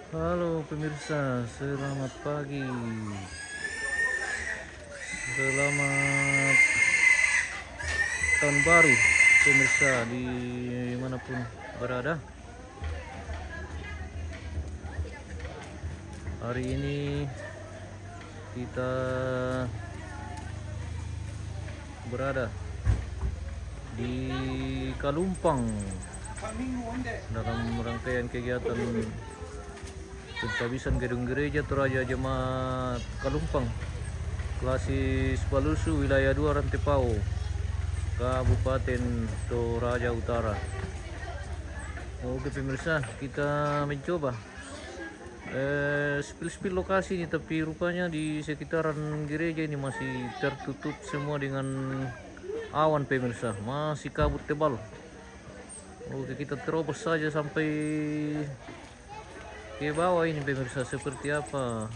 Halo pemirsa, selamat pagi. Selamat tahun baru pemirsa dimanapun berada. Hari ini kita berada di Kalumpang dalam rangkaian kegiatan Pentabisan Gedung Gereja Toraja Jemaat Kalumpang, Klasis Palusu, Wilayah 2 Rantepao, Kabupaten Toraja Utara. Oke pemirsa, kita mencoba spill lokasi ini, tapi rupanya di sekitaran gereja ini masih tertutup semua dengan awan pemirsa, masih kabut tebal. Oke, kita terobos saja sampai ke bawah ini pemirsa, seperti apa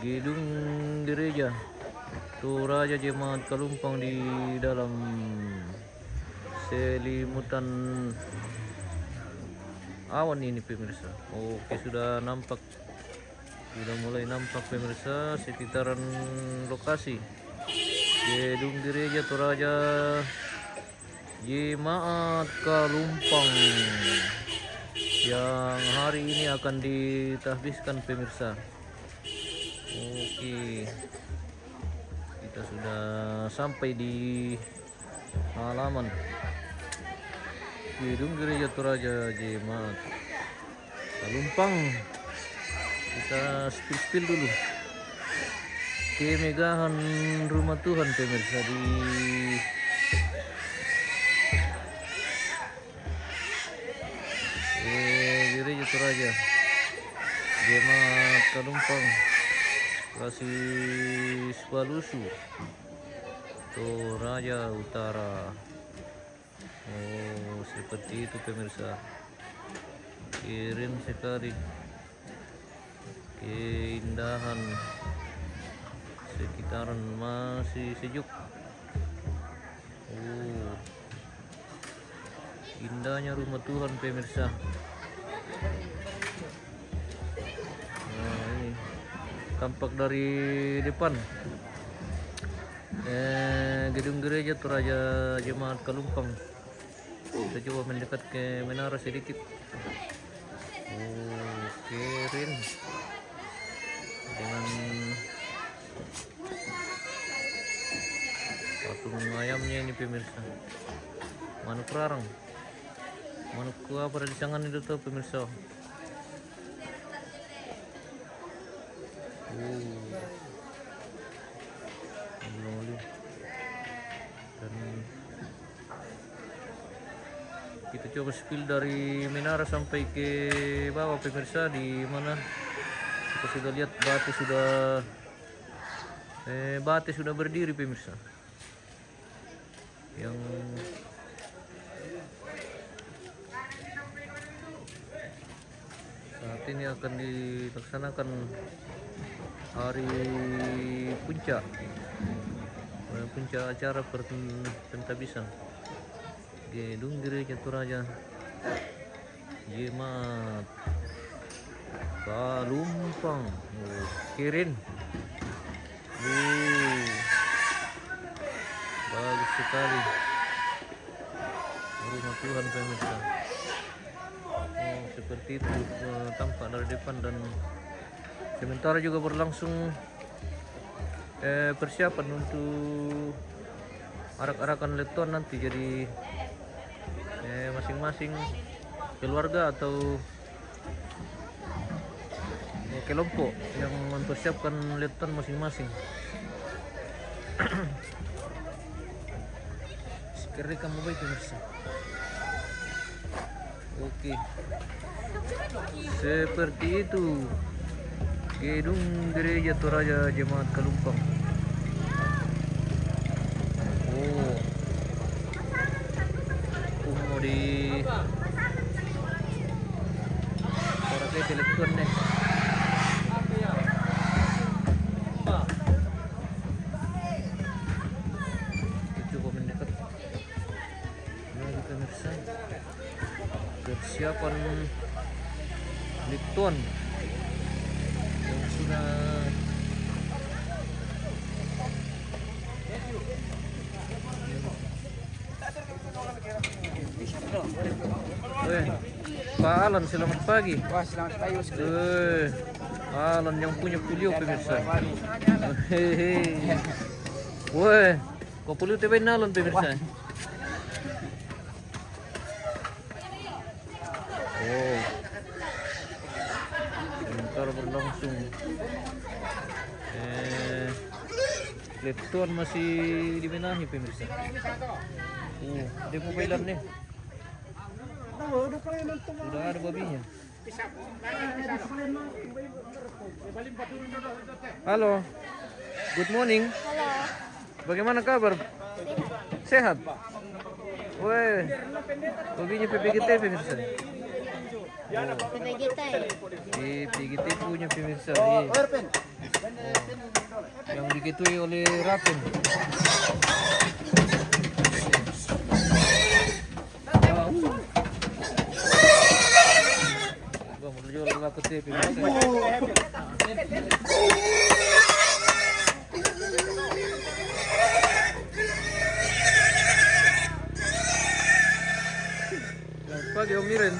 gedung gereja Toraja Jemaat Kalumpang di dalam selimutan awan ini pemirsa. Oke, sudah mulai nampak pemirsa sekitaran lokasi gedung gereja Toraja Jemaat Kalumpang yang hari ini akan ditahbiskan pemirsa. Oke, kita sudah sampai di halaman gedung gereja Toraja Jemaat Kalumpang. Kita spill dulu kemegahan rumah Tuhan pemirsa di gereja Toraja Jemaat Kalumpang, Klasis Palusu, Toraja Utara. Oh, seperti itu pemirsa, keren sekali keindahan sekitaran, masih sejuk. Oh, indahnya rumah Tuhan pemirsa. Nah, ini tampak dari depan gedung gereja Toraja Jemaat Kalumpang. Kita coba mendekat ke menara sedikit. Oh, keren dengan patung ayamnya ini pemirsa. Manuk rarang, manuk apa di tangan itu tuh pemirsa. Dan kita coba spill dari menara sampai ke bawah pemirsa, di mana kita sudah lihat batu sudah berdiri pemirsa, yang saat ini akan dilaksanakan hari puncak acara pentabisan gedung gereja Toraja Jemaat Kalumpang. Oh, keren. Bagus sekali rumah Tuhan pemirsa. Oh, seperti itu tampak dari depan, dan sementara juga berlangsung persiapan untuk arak-arakan leton nanti. Jadi masing-masing keluarga atau kelompok yang mempersiapkan leton masing-masing. Sekali kamu baik pemirsa. Oke, seperti itu gedung gereja Toraja Jemaat Kalumpang. Oh, mau di pakai telepon nih. Coba mendekat. Nah, pemirsa, persiapan Lipton na. Weh, Pak Alan, selamat pagi. Wah, selamat pagi, Bos. Alan yang punya polio pemirsa. Hehehe. Weh, kau polio tebe Alan pemirsa. Oh, sebentar berlangsung. Lepton masih dibenahi pemirsa. Dia mobilan nih. Sudah ada babinya. Halo. Good morning. Halo. Bagaimana kabar? Sehat. Weh. Babinya PPGT pemirsa. PPGT. PPGT punya pemirsa. Oh, yang diketui oleh Rapen. Jual laku TV. Selamat pagi Om Miren.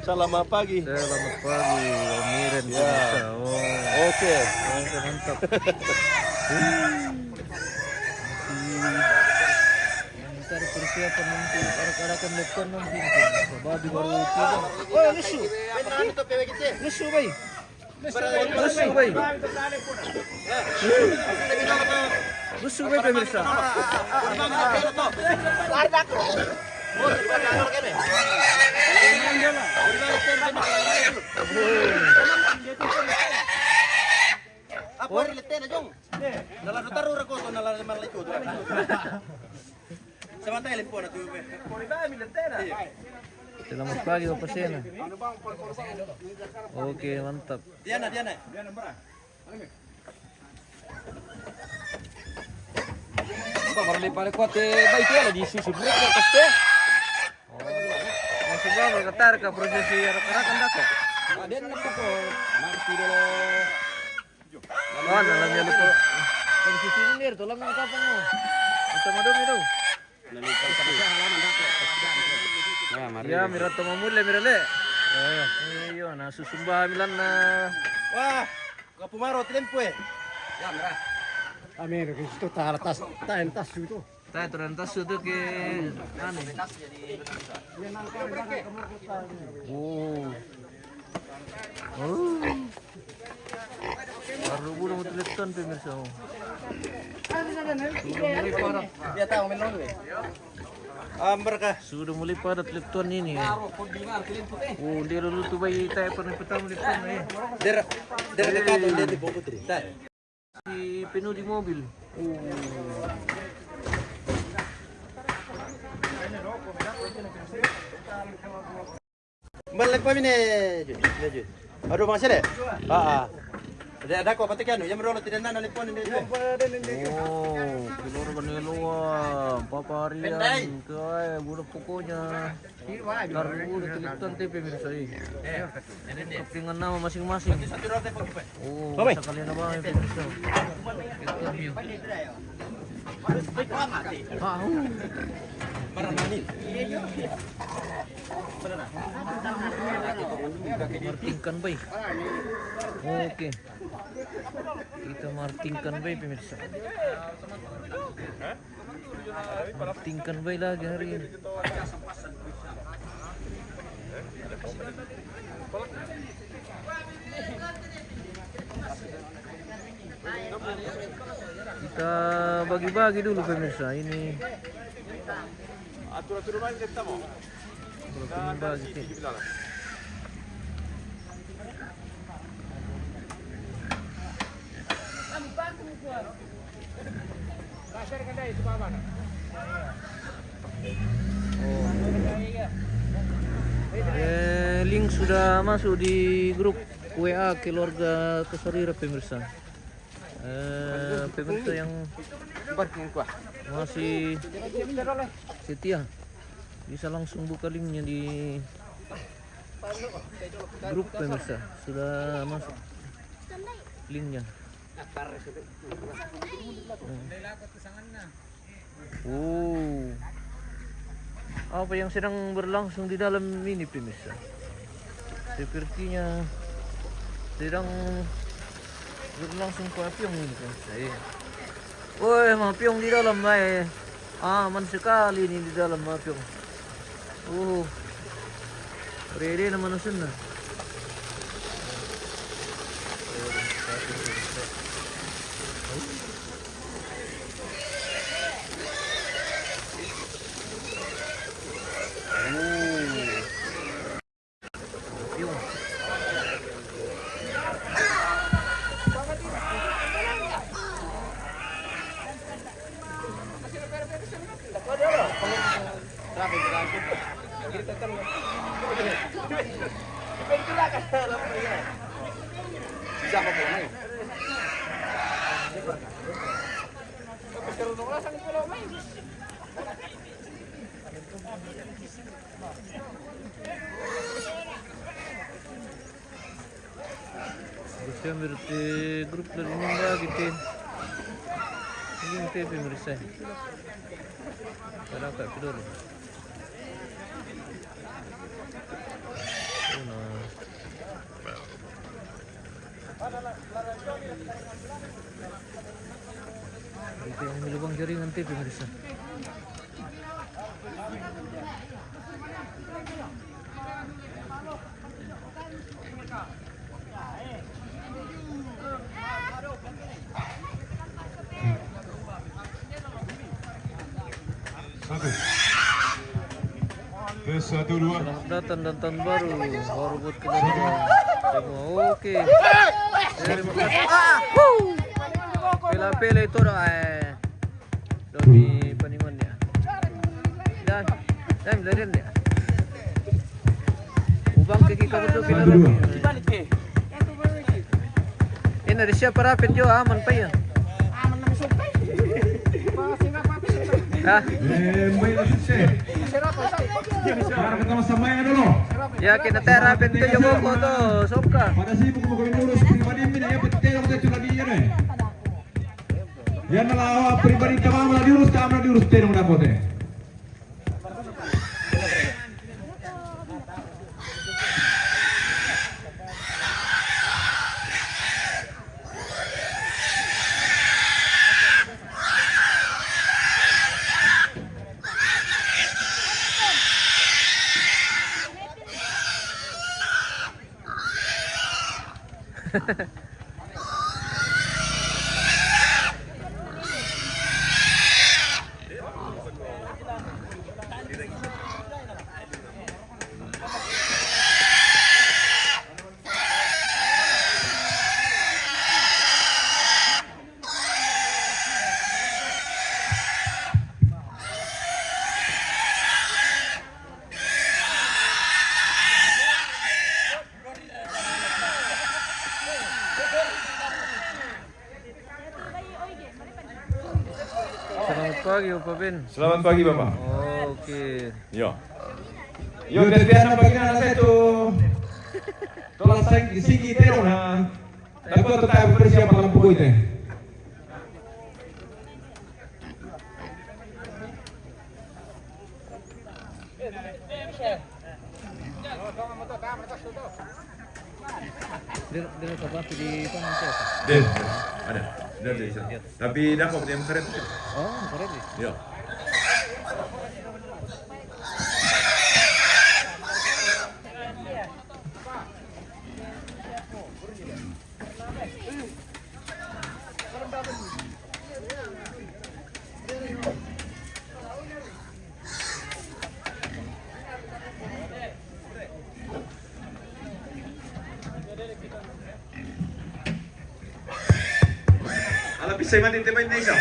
Selamat pagi. Selamat pagi Om Miren. Ya. Oke. Mantap. Ntar persiapan nanti arak-arakan depan nanti. Babi baru tiba. Oh, lusu. Lusu bay. Lusu bay. Lusu bay pemirsa. Apa rin letena jong? Nala taru ra ko to nala mang lito. Sama telepon na tuwe. Selamat pagi Bapak Sena. Oke, mantap. Diana. Apa marli pare kote baik ya di susu mereka pasti. Masuk bawah ketar ke prosesi arak-arakan dak. Ada nak ko. Nanti dulu. Oh, dalamnya lupa. Prosesi ini dir, tolong kapang mo. Kita madumi daw. Ya, mira toma mule, mira le. Iyo, nasusumba milan na. Wah, kapumaro tempo eh. Ya, mira. Amin, itu tas itu. Tayo, terantas itu ke ano. Oh. Oh. Baru bulan mau telepon pemirsa. Sudah mulai padat. Dia tahu menon we. Mereka Sudah mulai padat telepon ini. Oh, dia dulu tuh bayi tayo pernah pertama telepon eh. der kato dia di bawah tri. Di penuh di mobil. Oh. Balik pa mine. Aduh bang sere. Ada ko pati kanu, yang merolo tidak nana lipon ini. Oh, keluar Banelua, Paparian, kaya budak pokoknya. Taruh udah tulisan TV pemirsa ini. Dengan nama masing-masing. Oh, sekalian apa ya pemirsa? Interview. Martingkan bay. Oke. Kita martingkan bay pemirsa. Martingkan bay lagi hari ini. Kita bagi-bagi dulu pemirsa ini. Bagi. Link sudah masuk di grup WA keluarga Kesarira pemirsa. Pemirsa yang masih setia bisa langsung buka linknya di grup pemirsa. Sudah masuk. linknya. Oh, apa yang sedang berlangsung di dalam ini pemirsa? Sepertinya sedang berlangsung papyong ini kan saya. Woi, mapyong di dalam aman sekali ini di dalam mapyong. Ready na manusun na. Gusto berarti grup dari Nimba gitu. Ini yang TV merisa. Kada tak tidur. Itu yang lubang jaringan TV merisa. Satu dua. Selamat datang dan tahun baru. Baru buat kebaruan semua. Oke. Terima kasih. Pela itu dah. Doni paniman dia. Dan belajar dia. Ubang kaki kamu tu pila lagi. Ini ada siapa rapid jo aman pa yan. Ah. Main asisten. Sekarang ketemu sama yang dulu. Ya kita terapin tu jo ko to. Sobka. Pada sibuk mau kawin urus pribadi ini ya betul kita tu lagi ya nih. Yang melawan pribadi kamu diurus tidak mendapat deh. Selamat pagi Bapak Ben. Selamat pagi Bapak. Oke. Yo. Yo biasa pagi na saya tu. Tolong sigi tero na. Dapat tu tayo persiapan lang po ito. Dia kapag di panas. Den, ada. Dan isa. Tapi dapat dia makaret. Oh, keren ni. Yo. Alam bisa mati tempat ini isa.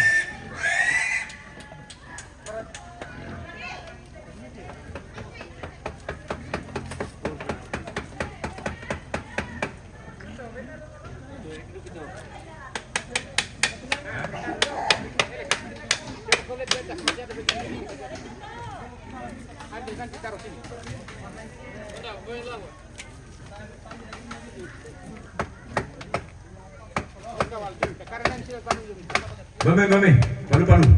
Mame, palu.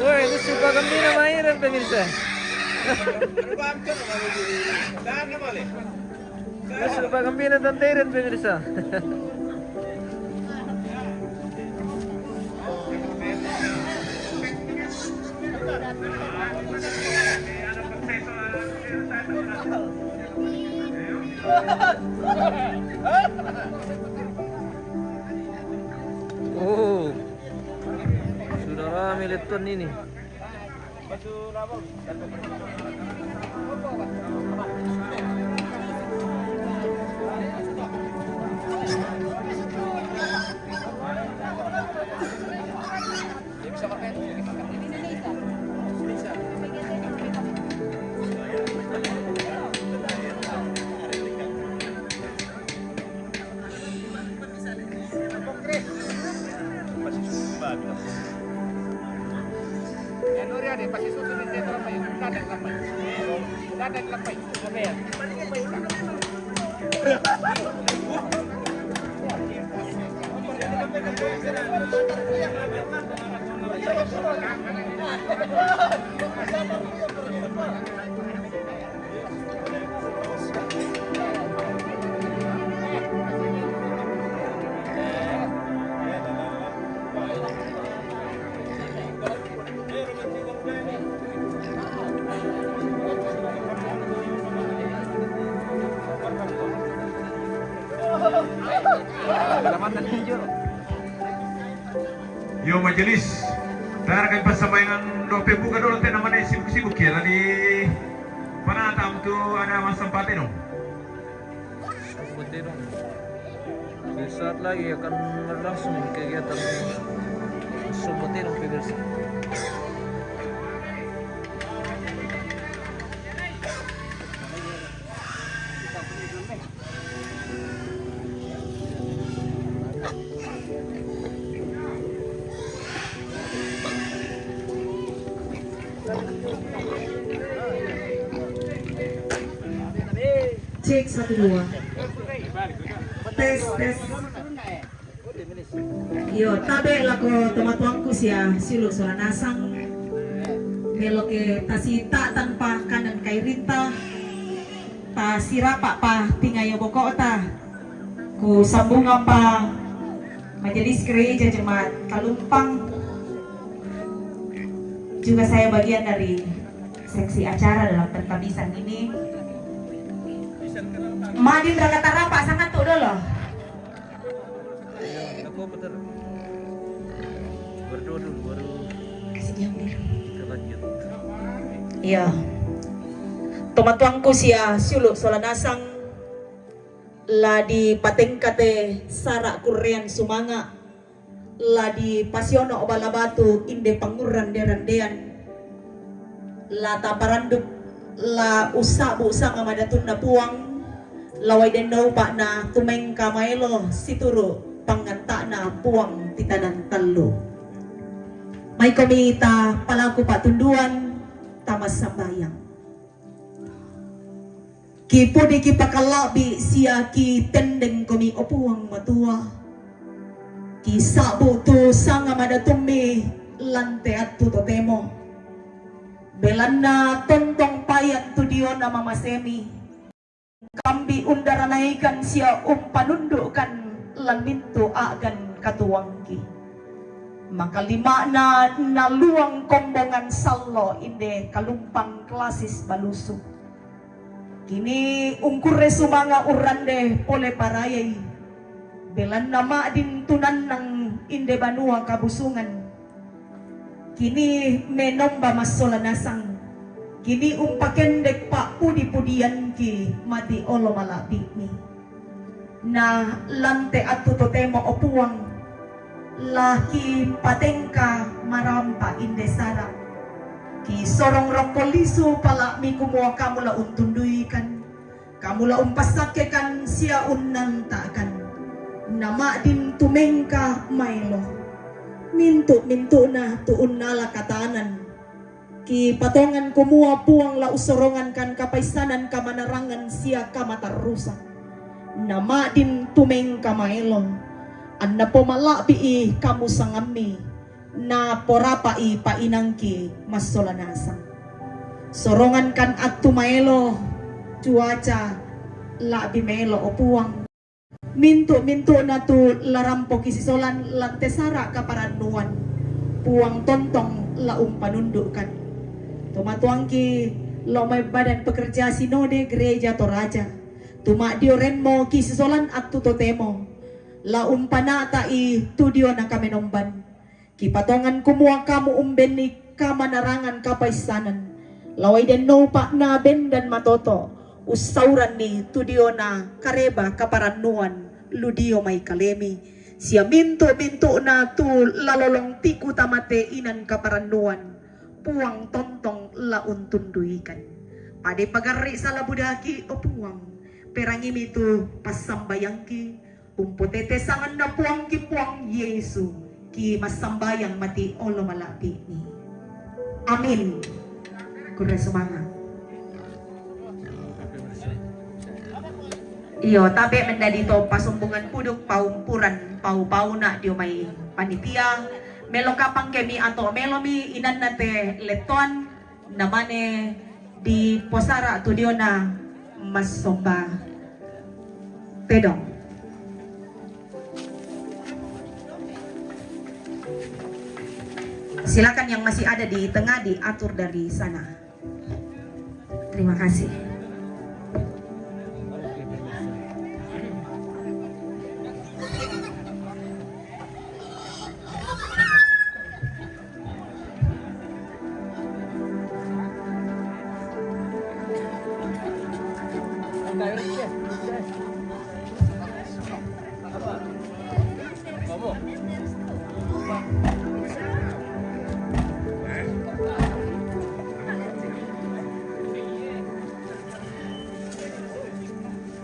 Woi, itu suka gembira mainan pemirsa. Itu suka gembira dan teren pemirsa. Oh, sudah ramai leton ini. Yo majelis, tarakan persamaan dope buka dulu teh namanya sibuk-sibuk ya lagi. Mana tahu tuh ada mas sempatnya dong. Seperti itu. Sesaat lagi akan berlangsung kegiatan seperti itu pemirsa. Cek 1 2. Tes. Yo, tabe lako tomatuangku siya silo sola nasang. Melo ke tasita tanpa kanan kay rinta. Ta sirapa pa tingayo boko ta. Ku sambungan pa Majelis Gereja Jemaat Kalumpang. Juga saya bagian dari seksi acara dalam perkamisan ini. Madin Rakatara Pak sangat tuh dulu. Aku betul. Berdoa dulu baru kita lanjut. Iya. Tomatuangku sia suluk solanasang la di patengkate sarak kurian sumanga la di pasiono obalabatu inde panguran derandean la taparanduk la usabu sanga madatun na puang laway dendaw pa na tumeng kamaylo situro panganta na puang titanan talo. May komita palaku patunduan tamas sambayang. Kipo di kipakalabi siya ki tendeng komi opuang matua. Ki sabu tu sanga madatumi lante at tutotemo. Belan na tontong payat tu diyo na mamasemi. Kambi undaranaikan siya panundukan laminto agan katuwangki. Makalima na naluang kombongan sallo inde kalumpang klasis balusuk. Kini ungkure sumanga urande pole parayay. Belan nama din tunan ng inde banua kabusungan. Kini menomba masolanasang. Kini umpakendek pa pudi-pudian ki mati olo malabi ni. Na lante at tutotemo opuang. Laki patengka marampa indesara. Ki sorong rapoliso pala mi kumuha kamula untunduikan. Kamula umpasakekan siya unnantakan. Nama din tumengka mailo. Mintu na tuun nala katanan. Ki patongan kumuha puang la usorongan kan kapaisanan kamanarangan siya kamatarusan. Nama din tumengka mailo. Anna pomalabi kamu sangami. Na porapa painangki masolanasang. Sorongan kan at tumaelo cuaca labi melo opuang. Mintu na tu larampo kisisolan lantesara kaparanuan. Puang tontong laung panundukan. Tumatuangki lomay badan pekerja sinode gereja Toraja. Tuma diorenmo kisisolan at tutotemo. Laung panata tudio na kamenomban. Kipatongan kumuha kamu umbeni kamanarangan kapaisanan. Laway den no pa na ben dan matoto. Usauran ni tudio na kareba kaparanuan. Ludio may kalemi. Siya minto na tu lalolong tiku tamate inan kaparanuan. Puang tontong laun tunduikan. Pade pagari sa labudaki o puang. Perangimi tu pasambayangki. Umputete sangan na puang ki puang Yesu. Ki masambayang mati olo malapi ni. Amin. Kuda semangat. Iyo, tabi mendadi to pasumbungan puduk paumpuran pau na dio may panitia. Melo kapang kemi ato melomi inan nate leton namane di posara tu dio na masomba pedong. Silakan yang masih ada di tengah diatur dari sana. Terima kasih.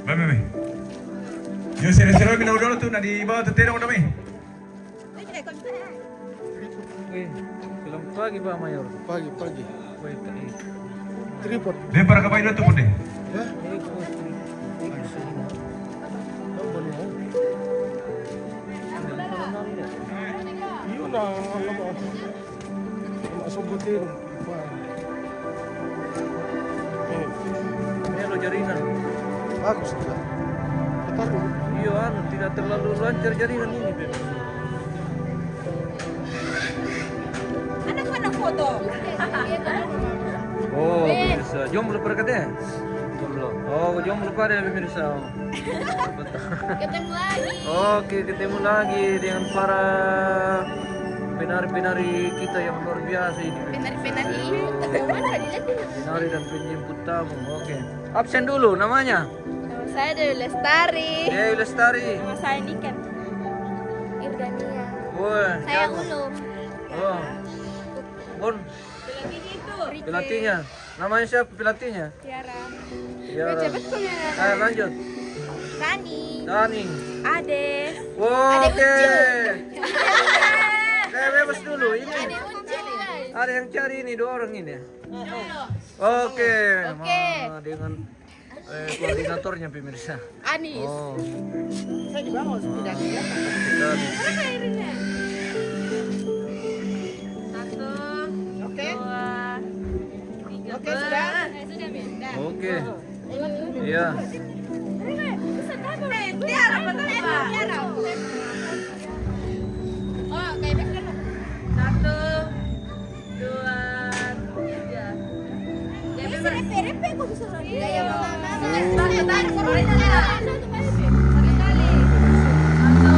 Mami. Yung sinesero yung minaulo tu na di bawah tetera ko dami. Selamat pagi Pak Mayor. Pagi. Baik, Tripod. Dia para kapay tu pun deh. Ya. Yun na, alam mo. Masubutin. Ini lo jaringan. Bagus juga. Betul. Iya, tidak terlalu lancar jaringan ini, Beb. Anak-anak foto. Oh, pemirsa. Jomblo pada katanya? Jomblo. Oh, jomblo pada pemirsa. Ketemu lagi. Oke, ketemu lagi dengan para penari-penari kita yang luar biasa ini. Penari-penari. Mana dilihatin? Penari dan penjemput tamu. Oke. Absen dulu namanya. Nama saya Dewi Lestari. Dewi Lestari. Nama saya Niken. Irdania. Wah, Saya jago. Ulum. Oh. Bon, pelatihnya. Namanya siapa pelatihnya? Tiara. Ya. Betul ya. Ayo lanjut. Rani. Dani. Ade. Wow, Ade oke. Ucil. Saya bebas dulu ini. Ade Ucil. Ada yang cari ini dua orang ini. Oke. Oke. Nah, dengan koordinatornya pemirsa. Anis. Oh. Saya di bawah tidak dia. Kita Mana airnya? Satu. Oke. Dua. Tiga. Oke, sudah? Sudah, Benda. Oke. Iya. Tiara, Tiara. Oh, kayak begitu. Satu, dua, tiga. Ya, repe kok bisa lagi. Ya, mama. Satu tarik, satu kali. Satu kali. Satu.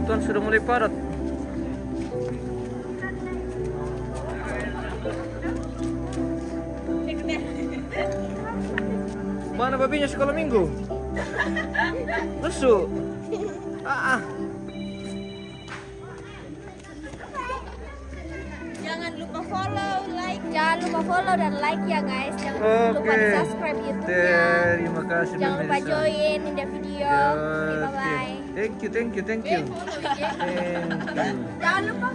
Penonton sudah mulai padat. Mana babinya sekolah minggu? Lesu. Jangan lupa follow dan like ya guys. Jangan lupa di subscribe YouTube-nya. Terima kasih. Jangan lupa pemirsa. join in the video. Ya, Bye bye. Thank you. Thank you. Jangan lupa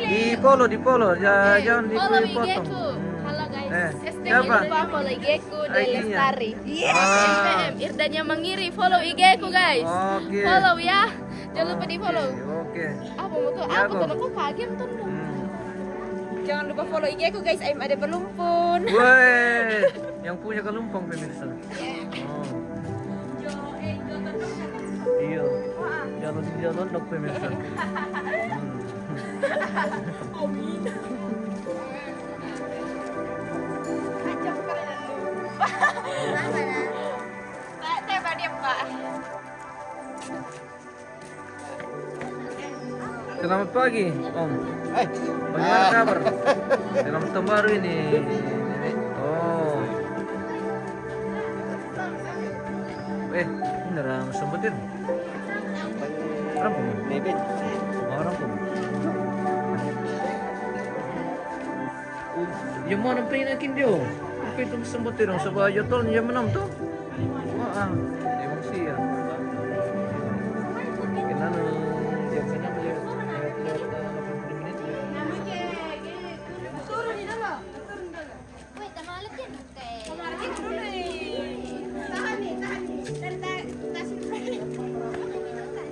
Di follow. Jangan follow dipotong. IG-ku. Halo guys. Siapa? Jangan lupa follow IG-ku ID-nya. Delestari. Ah. Irdanya Mangiri. Follow IG-ku guys. Oke. Follow ya. Jangan lupa di follow. Oke. Apa mau tuh? Ya, Aku kok. tuh kaget tuh. Jangan lupa follow IG-ku guys. Aim ada pelumpun. Woi, yang punya kelumpang pemirsa. Oh. Iya. Jalan dok pemirsa. Coba dia Pak. Selamat pagi, Om. Bagaimana kabar? Selamat tahun baru ini. Oh. Ini orang sempetin. Rampung. Bebek. Oh, rampung. Yang mana pinakin dia? Apa itu sempetin? Sebab aja tol jam 6 tuh. Wah, emang sih ya. Kenapa jam 6 ya?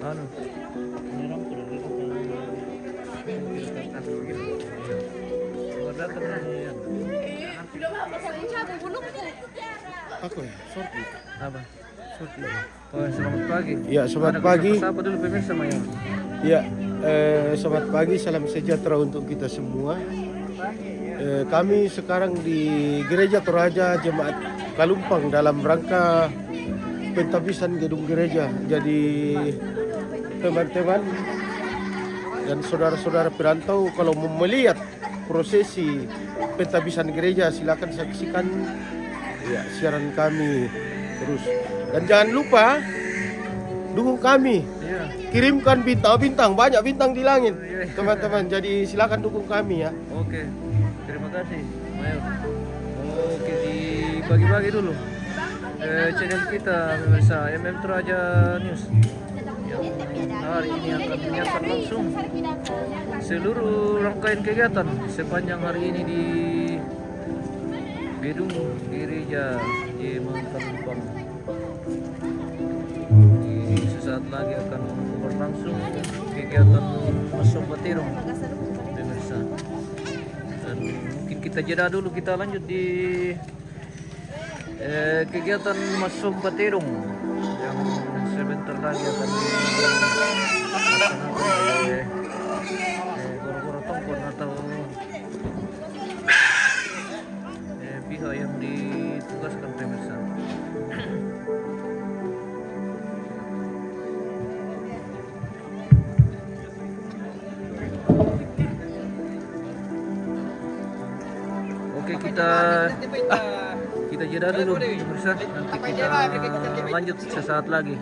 Anu, ini rampung dari Aku ya, sorry. apa? Oh, selamat pagi. Ya, selamat Ada pagi. Sapa dulu pemirsa Maya. Ya, selamat pagi, salam sejahtera untuk kita semua. Kami sekarang di Gereja Toraja Jemaat Kalumpang dalam rangka pentabisan gedung gereja. Jadi teman-teman dan saudara-saudara perantau kalau mau melihat prosesi pentabisan gereja silakan saksikan ya siaran kami terus. Dan jangan lupa dukung kami. Iya. Kirimkan bintang-bintang, banyak bintang di langit. Teman-teman, jadi silakan dukung kami ya. Oke. Terima kasih. Ayo. Oke, dibagi-bagi dulu. Channel kita pemirsa MM Toraja News. Yang hari ini akan menyiarkan langsung seluruh rangkaian kegiatan sepanjang hari ini di gedung gereja Jemaat Kalumpang. Sesaat lagi akan berlangsung kegiatan Masuk Batirong pemirsa. Dan mungkin kita jeda dulu, kita lanjut di kegiatan Masuk Batirong yang sebentar lagi akan dilaksanakan oleh goro-goro tongkon atau pihak yang ditugaskan pemirsa. Oke, kita jeda dulu pemirsa. Nanti kita lanjut sesaat lagi.